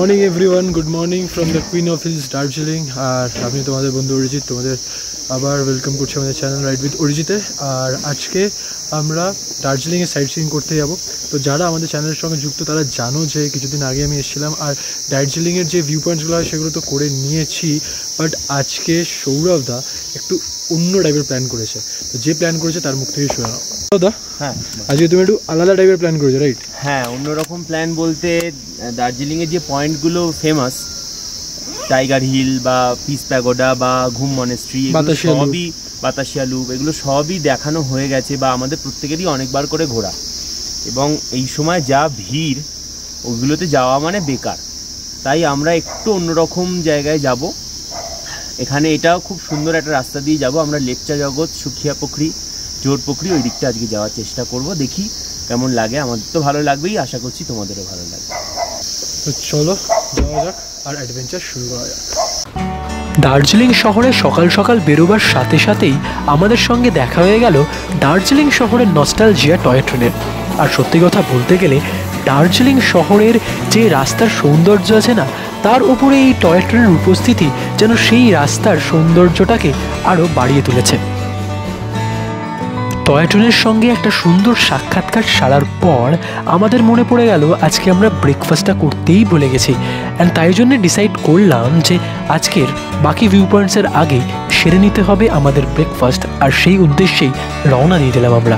Morning everyone, good morning from the queen of hills Darjeeling. আর আমি তোমাদের বন্ধু অরিজিৎ, তোমাদের আবার ওয়েলকাম করছি আমাদের চ্যানেল রাইড উইথ অরিজিতে। আর আজকে আমরা দার্জিলিংয়ে সাইট সিইং করতে যাব। তো যারা আমাদের চ্যানেলের সঙ্গে যুক্ত তারা জানো যে কিছুদিন আগে আমি এসেছিলাম, আর দার্জিলিংয়ের যে ভিউ পয়েন্টসগুলো হয় সেগুলো তো করে নিয়েছি। বাট আজকে সৌরভদা একটু অন্য টাইপের প্ল্যান করেছে। তো যে প্ল্যান করেছে তার মুখ থেকে শুনে নাও। সৌরভদা, হ্যাঁ আজকে তুমি একটু আলাদা টাইপের প্ল্যান করেছো, রাইট? হ্যাঁ, অন্যরকম প্ল্যান বলতে দার্জিলিংয়ের যে পয়েন্টগুলো ফেমাস, টাইগার হিল বা পিস প্যাগোডা বা ঘুম মনেস্ট্রি, সবই বাতাসিয়া লুপ, এগুলো সবই দেখানো হয়ে গেছে বা আমাদের প্রত্যেকেরই অনেকবার করে ঘোরা। এবং এই সময় যা ভিড়, ওইগুলোতে যাওয়া মানে বেকার। তাই আমরা একটু অন্যরকম জায়গায় যাব। এখানে এটাও খুব সুন্দর একটা রাস্তা দিয়ে যাব আমরা। লেপচা জগৎ, সুখিয়া পুকুরি, জোর পুকুরি, ওই দিকটা আজকে যাওয়ার চেষ্টা করব। দেখি কেমন লাগে। আমাদের তো ভালো লাগবেই, আশা করছি তোমাদেরও ভালো লাগবে। তো চলো যাওয়া যাক আর অ্যাডভেঞ্চার শুরু করা যাক। দার্জিলিং শহরে সকাল সকাল বেরোবার সাথে সাথেই আমাদের সঙ্গে দেখা হয়ে গেল দার্জিলিং শহরের নস্টালজিয়া টয় ট্রেনের। আর সত্যি কথা বলতে গেলে দার্জিলিং শহরের যে রাস্তার সৌন্দর্য আছে না, তার উপরে এই টয় ট্রেনের উপস্থিতি যেন সেই রাস্তার সৌন্দর্যটাকে আরও বাড়িয়ে তুলেছে। টয় ট্রেনের সঙ্গে একটা সুন্দর সাক্ষাৎকার সারার পর আমাদের মনে পড়ে গেল আজকে আমরা ব্রেকফাস্টটা করতেই ভুলে গেছি। অ্যান্ড তাই জন্য ডিসাইড করলাম যে আজকের বাকি ভিউ পয়েন্টসের আগে সেরে নিতে হবে আমাদের ব্রেকফাস্ট। আর সেই উদ্দেশ্যেই রওনা দিয়ে দিলাম আমরা।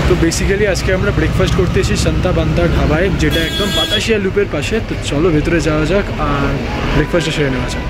তো বেসিক্যালি আজকে আমরা ব্রেকফাস্ট করতে এসেছি সন্তা বান্তা ধাবায়, যেটা একদম বাতাসিয়া লুপের পাশে। তো চলো ভেতরে যাওয়া যাক আর ব্রেকফাস্টটা সেরে নেওয়া যাক।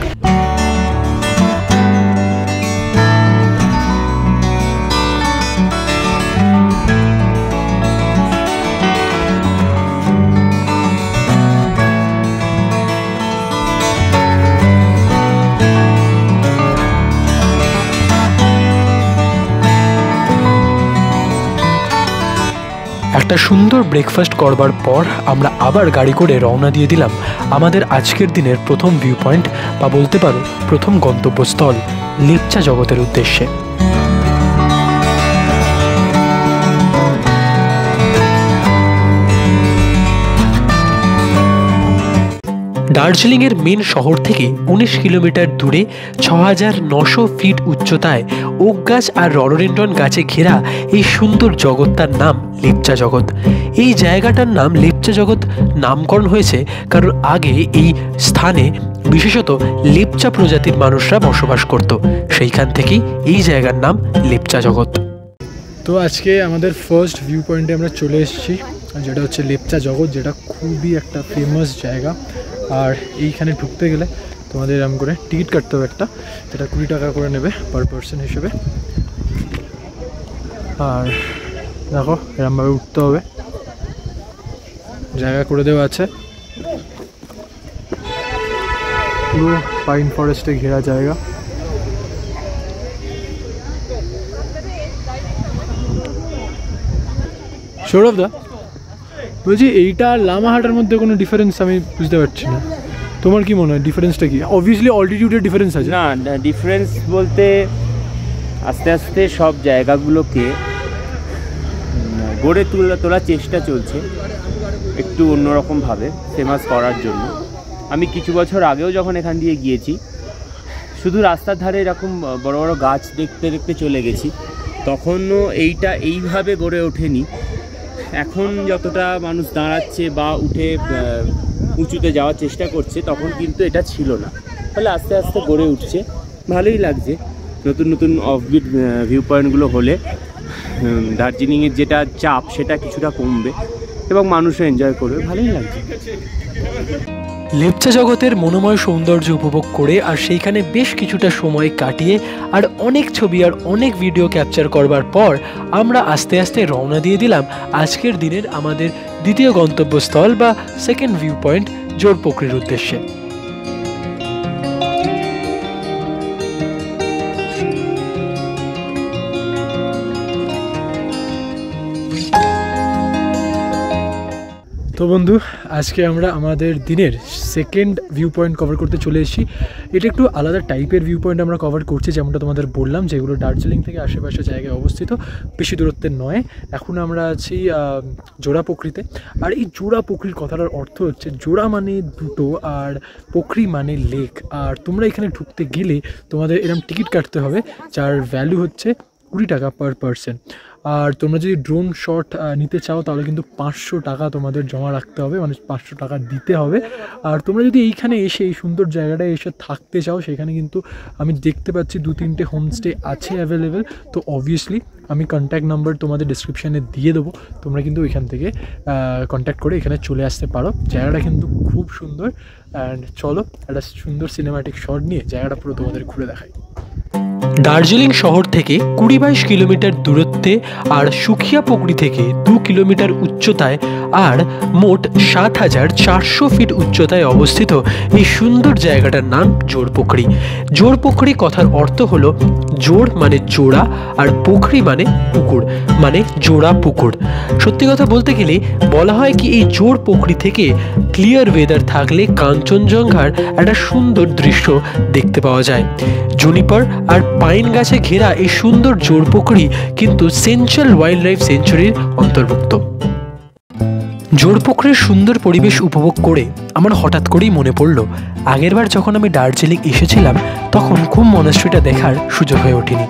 একটা সুন্দর ব্রেকফাস্ট করবার পর আমরা আবার গাড়ি করে রওনা দিয়ে দিলাম আমাদের আজকের দিনের প্রথম ভিউ পয়েন্ট বা বলতে পারো প্রথম গন্তব্যস্থল লেপচা জগতের উদ্দেশ্যে। দার্জিলিংয়ের মেন শহর থেকে 19 কিলোমিটার দূরে 6900 ফিট উচ্চতায় ওক গাছ আর রডোডেন্ড্রন গাছে ঘেরা এই সুন্দর জগৎটার নাম লেপচা জগৎ। এই জায়গাটার নাম লেপচা জগৎ নামকরণ হয়েছে কারণ আগে এই স্থানে বিশেষত লেপচা প্রজাতির মানুষরা বসবাস করত। সেইখান থেকেই এই জায়গার নাম লেপচা জগৎ। তো আজকে আমাদের ফার্স্ট ভিউ পয়েন্টে আমরা চলে এসেছি, যেটা হচ্ছে লেপচা জগৎ, যেটা খুবই একটা ফেমাস জায়গা। আর এইখানে ঢুকতে গেলে তোমাদের এরকম করে টিকিট কাটতে হবে একটা, যেটা 20 টাকা করে নেবে পার পার্সন হিসেবে। আর দেখো এরকমভাবে উঠতে হবে, জায়গা করে দেওয়া আছে, পুরো পাইন ফরেস্টে ঘেরা জায়গা। সৌরভদা বলছি, এইটা আর লামাহাটার মধ্যে কোনো ডিফারেন্স আমি বুঝতে পারছি না। তোমার কি মনে হয় ডিফারেন্সটা কি? অবভিয়াসলি অল্টিটিউডের ডিফারেন্স আছে। না, ডিফারেন্স বলতে আস্তে আস্তে সব জায়গাগুলোকে গড়ে তোলার চেষ্টা চলছে একটু অন্যরকমভাবে ফেমাস করার জন্য। আমি কিছু বছর আগেও যখন এখান দিয়ে গিয়েছি, শুধু রাস্তার ধারে এরকম বড় বড় গাছ দেখতে দেখতে চলে গেছি। তখনও এইটা এইভাবে গড়ে ওঠেনি। এখন যতটা মানুষ দাঁড়াচ্ছে বা উঠে উঁচুতে যাওয়ার চেষ্টা করছে, তখন কিন্তু এটা ছিল না। ফলে আস্তে আস্তে গড়ে উঠছে, ভালোই লাগছে। নতুন নতুন অফবিট ভিউ পয়েন্টগুলো হলে দার্জিলিংয়ের যেটা চাপ সেটা কিছুটা কমবে এবং মানুষও এনজয় করবে, ভালোই লাগছে। লেপচা জগতের মনোময় সৌন্দর্য উপভোগ করে আর সেইখানে বেশ কিছুটা সময় কাটিয়ে আর অনেক ছবি আর অনেক ভিডিও ক্যাপচার করবার পর আমরা আস্তে আস্তে রওনা দিয়ে দিলাম আজকের দিনের আমাদের দ্বিতীয় গন্তব্যস্থল বা সেকেন্ড ভিউ পয়েন্ট জোর পুকুরির উদ্দেশ্যে। তো তো বন্ধু, আজকে আমরা আমাদের দিনের সেকেন্ড ভিউ পয়েন্ট কভার করতে চলে এসেছি। এটা একটু আলাদা টাইপের ভিউ পয়েন্ট আমরা কভার করছি, যেমনটা তোমাদের বললাম, যেগুলো দার্জিলিং থেকে আশেপাশে জায়গায় অবস্থিত, বেশি দূরত্বে নয়। এখন আমরা আছি জোড়া পুকুরিতে। আর এই জোড়া পুকুরির কথাটার অর্থ হচ্ছে জোড়া মানে দুটো আর পুকুরি মানে লেক। আর তোমরা এখানে ঢুকতে গেলে তোমাদের এরকম টিকিট কাটতে হবে, যার ভ্যালু হচ্ছে 20 টাকা পার পারসন। আর তোমরা যদি ড্রোন শট নিতে চাও তাহলে কিন্তু 500 টাকা তোমাদের জমা রাখতে হবে, মানে 500 টাকা দিতে হবে। আর তোমরা যদি এইখানে এসে এই সুন্দর জায়গাটায় এসে থাকতে চাও, সেখানে কিন্তু আমি দেখতে পাচ্ছি 2-3টে হোমস্টে আছে অ্যাভেলেবেল। তো অবভিয়াসলি আমি কন্ট্যাক্ট নাম্বার তোমাদের ডিসক্রিপশানে দিয়ে দেবো, তোমরা কিন্তু এখান থেকে কন্ট্যাক্ট করে এখানে চলে আসতে পারো। জায়গাটা কিন্তু খুব সুন্দর। অ্যান্ড চলো একটা সুন্দর সিনেম্যাটিক শট নিয়ে জায়গাটা পুরো তোমাদের ঘুরে দেখাই। দার্জিলিং শহর থেকে 20-22 কিলোমিটার দূরত্বে আর সুখিয়া পুকুরি থেকে 2 কিলোমিটার উচ্চতায় আর মোট 7,400 ফিট উচ্চতায় অবস্থিত এই সুন্দর জায়গাটার নাম জোড় পুকুরি। জোড় পুকুরি কথার অর্থ হলো জোড় মানে জোড়া আর পুকুরি মানে পুকুর, মানে জোড়া পুকুর। সত্যি কথা বলতে গেলে বলা হয় কি এই জোড় পুকুরি থেকে ক্লিয়ার ওয়েদার থাকলে কাঞ্চনজঙ্ঘার একটা সুন্দর দৃশ্য দেখতে পাওয়া যায়। জুনিপার আর পাইন গাছে ঘেরা এই সুন্দর জোড় পুকুরি কিন্তু সেন্ট্রাল ওয়াইল্ড লাইফ সেঞ্চুরির অন্তর্ভুক্ত। জোড় পুকুরের সুন্দর পরিবেশ উপভোগ করে আমার হঠাৎ করেই মনে পড়লো আগেরবার যখন আমি দার্জিলিং এসেছিলাম তখন ঘুম মনাস্ট্রিটা দেখার সুযোগ হয়ে ওঠেনি।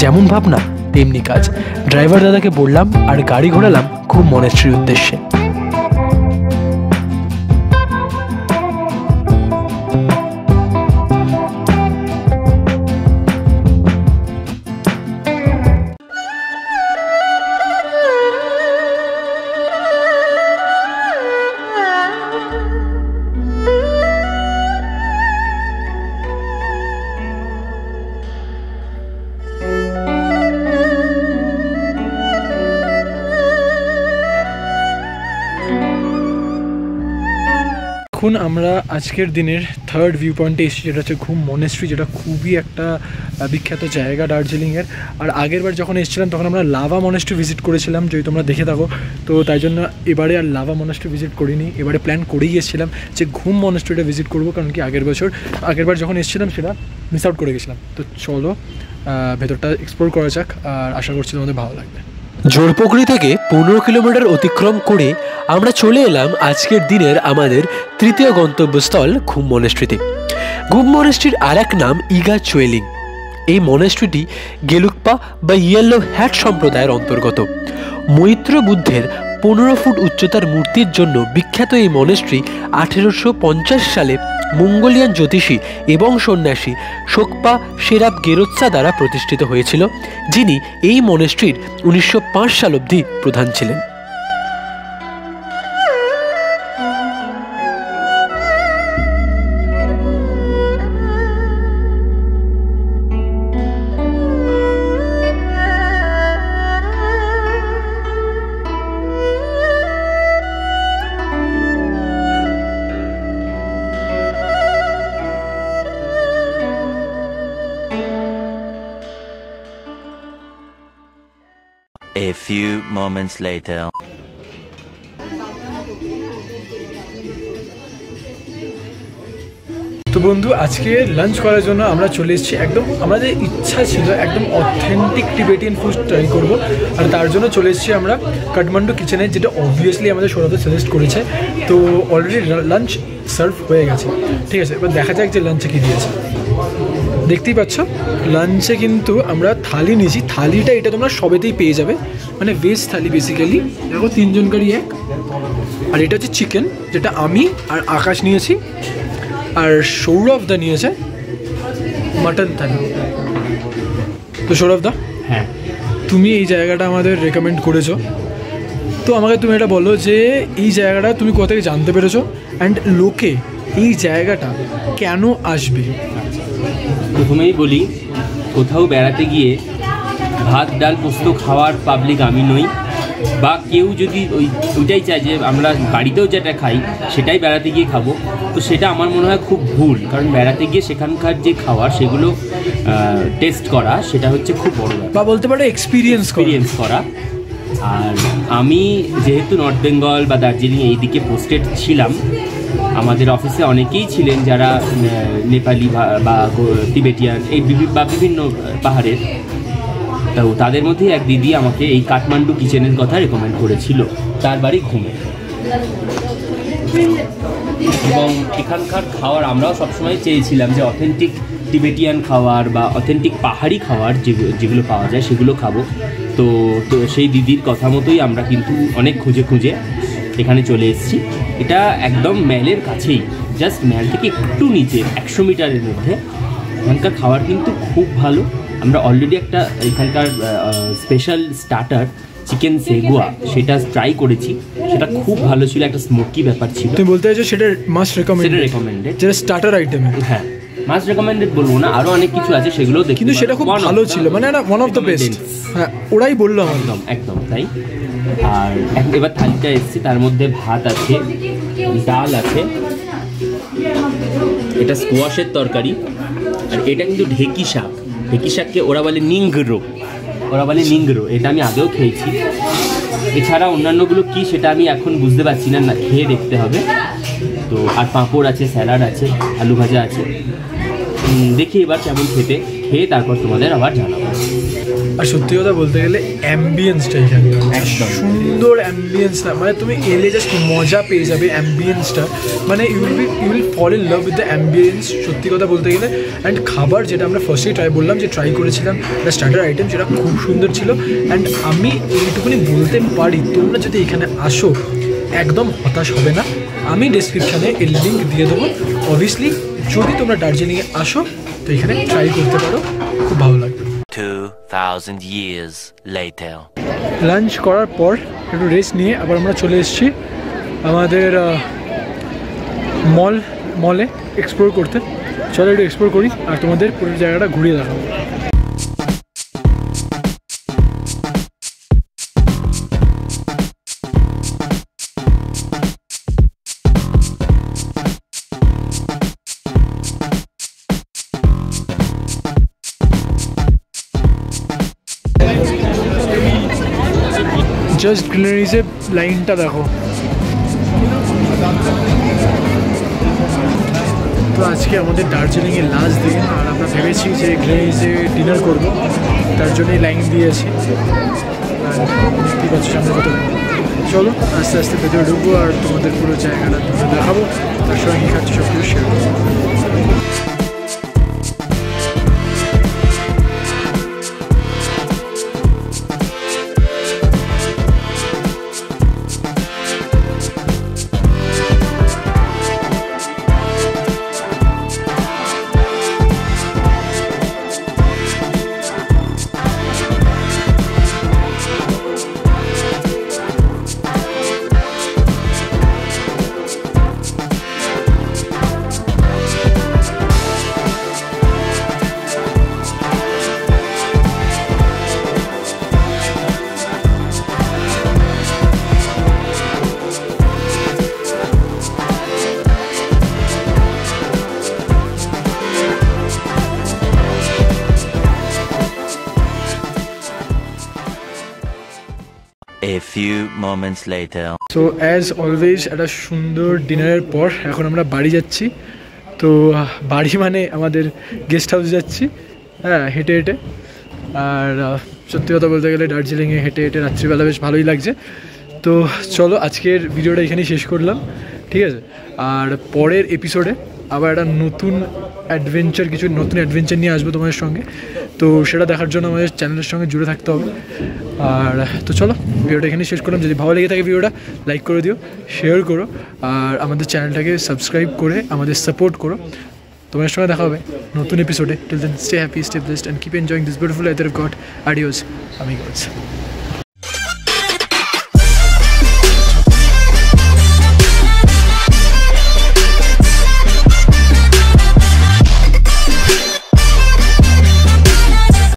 যেমন ভাবনা তেমনি কাজ। ড্রাইভার দাদাকে বললাম আর গাড়ি ঘোরালাম ঘুম মনাস্ট্রির উদ্দেশ্যে। এখন আমরা আজকের দিনের থার্ড ভিউ পয়েন্টে এসেছি, যেটা হচ্ছে ঘুম মনেস্ট্রি, যেটা খুবই একটা বিখ্যাত জায়গা দার্জিলিংয়ের। আর আগেরবার যখন এসেছিলাম তখন আমরা লাভা মনেস্ট্রি ভিজিট করেছিলাম, যদি তোমরা দেখে থাকো। তো তাই জন্য এবারে আর লাভা মনেস্ট্রি ভিজিট করিনি, এবারে প্ল্যান করেই এসেছিলাম যে ঘুম মনেস্ট্রিটা ভিজিট করবো, কারণ কি আগেরবার যখন এসেছিলাম সেটা মিস আউট করে গেছিলাম। তো চলো ভেতরটা এক্সপ্লোর করা যাক, আর আশা করছি তোমাদের ভালো লাগবে। জোড় পুকুরি থেকে 15 কিলোমিটার অতিক্রম করে আমরা চলে এলাম আজকের দিনের আমাদের তৃতীয় গন্তব্যস্থল ঘুম মনেস্ট্রিতে। ঘুম মনেস্ট্রির আর এক নাম ইগা চুয়েলিং। এই মনেস্ট্রিটি গেলুকপা বা ইয়েলো হ্যাট সম্প্রদায়ের অন্তর্গত। মৈত্র বুদ্ধের 15 ফুট উচ্চতার মূর্তির জন্য বিখ্যাত এই মনেস্ট্রি 1850 সালে মঙ্গোলিয়ান জ্যোতিষী এবং সন্ন্যাসী সোকপা শেরাব গেরোৎসা দ্বারা প্রতিষ্ঠিত হয়েছিল, যিনি এই মনেস্ট্রির 1905 সাল অবধি প্রধান ছিলেন। A few moments later. তো বন্ধু, আজকে লাঞ্চ করার জন্য আমরা চলে এসেছি। একদম আমাদের ইচ্ছা ছিল একদম অথেন্টিক টিবেটিয়ান ফুড ট্রাই করব, আর তার জন্য চলে এসেছি আমরা কাঠমান্ডু কিচেনে, যেটা অবভিয়াসলি আমাদের সৌরভ সাজেস্ট করেছে। তো অলরেডি লাঞ্চ সার্ভ হয়ে গেছে, ঠিক আছে। এবার দেখা যাক যে লাঞ্চে কী দিয়েছে। দেখতেই পাচ্ছ লাঞ্চে কিন্তু আমরা থালি নিয়েছি। থালিটা এটা তোমরা সবেতেই পেয়ে যাবে, মানে ভেজ থালি বেসিক্যালি। দেখো 3 জনকারই এক। আর এটা হচ্ছে চিকেন, যেটা আমি আর আকাশ নিয়েছি, আর সৌরভ দা নিয়েছে মাটন থালি। তো সৌরভ দা, হ্যাঁ, তুমি এই জায়গাটা আমাদের রেকমেন্ড করেছো, তো আমাকে তুমি এটা বলো যে এই জায়গাটা তুমি কোথা থেকে জানতে পেরেছো, অ্যান্ড লোকে এই জায়গাটা কেন আসবে? প্রথমেই বলি, কোথাও বেড়াতে গিয়ে ভাত ডাল পোস্ত খাওয়ার পাবলিক আমি নই, বা কেউ যদি ওইটাই চায় যে আমরা বাড়িতেও যেটা খাই সেটাই বেড়াতে গিয়ে খাবো, তো সেটা আমার মনে হয় খুব ভুল। কারণ বেড়াতে গিয়ে সেখানকার যে খাবার সেগুলো টেস্ট করা, সেটা হচ্ছে খুব বড় ব্যাপার, বা বলতে পারো এক্সপিরিয়েন্স করা। আর আমি যেহেতু নর্থ বেঙ্গল বা দার্জিলিং এই দিকে পোস্টেড ছিলাম, আমাদের অফিসে অনেকেই ছিলেন যারা নেপালি বা তিবেটিয়ান এই বা বিভিন্ন পাহাড়ের। তো তাদের মধ্যে এক দিদি আমাকে এই কাঠমান্ডু কিচেনের কথা রেকমেন্ড করেছিল। তার বাড়ি ঘুমে, এবং এখানকার খাবার আমরাও সবসময় চেয়েছিলাম যে অথেন্টিক টিবেটিয়ান খাবার বা অথেন্টিক পাহাড়ি খাবার যেগুলো পাওয়া যায় সেগুলো খাবো। তো সেই দিদির কথা মতোই আমরা কিন্তু অনেক খুঁজে এখানে চলে এসেছি। এটা একদম ম্যালের কাছেই, জাস্ট ম্যাল থেকে একটু নিচে 100 মিটারের মধ্যে। এখানকার খাবার কিন্তু খুব ভালো। আমরা অলরেডি একটা এখানকার স্পেশাল স্টার্টার চিকেন সেগুয়া সেটা ট্রাই করেছি, সেটা খুব ভালো ছিল, একটা স্মোকি ব্যাপার ছিল। তুমি বলতে চাইছো সেটা মাস্ট রেকমেন্ডেড, যেটা স্টার্টার আইটেম? হ্যাঁ, মাস্ট রেকমেন্ডেড বলবো না, আরও অনেক কিছু আছে সেগুলো দেখি, কিন্তু সেটা খুব ভালো ছিল, মানে এটা ওয়ান অফ দ্য বেস্ট। হ্যাঁ, ওরাই বললো একদম তাই। আর এবার থালিটা এসেছি, তার মধ্যে ভাত আছে, ডাল আছে, এটা স্কোয়াশের তরকারি, আর এটা কিন্তু ঢেকি শাককে ওরা বলে নিংগ্রো, এটা আমি আগেও খেয়েছি। এছাড়া অন্যান্যগুলো কি সেটা আমি এখন বুঝতে পারছি না, খেয়ে দেখতে হবে। তো আর পাঁপড় আছে, স্যালাড আছে, আলু ভাজা আছে। দেখি এবার কেমন খেয়ে তারপর তোমাদের আবার জানাবো। আর সত্যি কথা বলতে গেলে অ্যাম্বিয়েন্সটা এখানে একদম সুন্দর অ্যাম্বিয়েন্স, না মানে তুমি এলে জাস্ট মজা পেয়ে যাবে অ্যাম্বিয়েন্সটা, মানে you will fall in love with the ambience সত্যি কথা বলতে গেলে। অ্যান্ড খাবার যেটা আমরা ফার্স্টেই ট্রাই করেছিলাম, দ্য স্টার্টার আইটেম, সেটা খুব সুন্দর ছিল। অ্যান্ড আমি এইটুকুনি বলতে পারি, তোমরা যদি এখানে আসো একদম হতাশ হবে না। আমি ডেসক্রিপশানে এর লিঙ্ক দিয়ে দেবো। অবভিয়াসলি যদি তোমরা দার্জিলিংয়ে আসো তো এখানে ট্রাই করতে পারো, খুব ভালো লাগবে। 2000 years later. লাঞ্চ করার পর একটু রেস্ট নিয়ে আবার আমরা চলে এসেছি আমাদের মলে এক্সপ্লোর করতে। চলো একটু এক্সপ্লোর করি আর তোমাদের পুরো জায়গাটা ঘুরিয়ে দেখাবো। জাস্ট গ্রিনারিজের লাইনটা দেখো। তো আজকে আমাদের দার্জিলিংয়ের লাস্ট দিন, আর আমরা ভেবেছি যে গ্রিনারিজে ডিনার করবো, তার জন্যই লাইন দিয়েছি। দেখতেই পাচ্ছি সামনে কত লাইন। চলো আস্তে আস্তে ভেতরে ঢুকবো আর তোমাদের পুরো জায়গাটা তোমাদের দেখাবো, তার সঙ্গে কী খাচ্ছি সব কিছু শেয়ার করবো। A few moments later. So as always একটা সুন্দর ডিনারের পর এখন আমরা বাড়ি যাচ্ছি। তো বাড়ি মানে আমাদের গেস্ট হাউস যাচ্ছি, হ্যাঁ, হেঁটে হেঁটে। আর সত্যি কথা বলতে গেলে দার্জিলিংয়ে হেঁটে হেঁটে রাত্রিবেলা বেশ ভালোই লাগছে। তো চলো আজকের ভিডিওটা এখানেই শেষ করলাম, ঠিক আছে? আর পরের এপিসোডে আবার একটা নতুন অ্যাডভেঞ্চার নিয়ে আসবো তোমাদের সঙ্গে। তো সেটা দেখার জন্য আমাদের চ্যানেলের সঙ্গে জুড়ে থাকতে হবে। আর তো চলো ভিডিওটা এখানেই শেষ করলাম। যদি ভালো লেগে থাকে ভিডিওটা লাইক করে দিও, শেয়ার করো, আর আমাদের চ্যানেলটাকে সাবস্ক্রাইব করে আমাদের সাপোর্ট করো। তোমাদের সঙ্গে দেখা হবে নতুন এপিসোডে। Till then stay happy, stay blessed and keep enjoying this beautiful weather of God. আডিওস, amigos.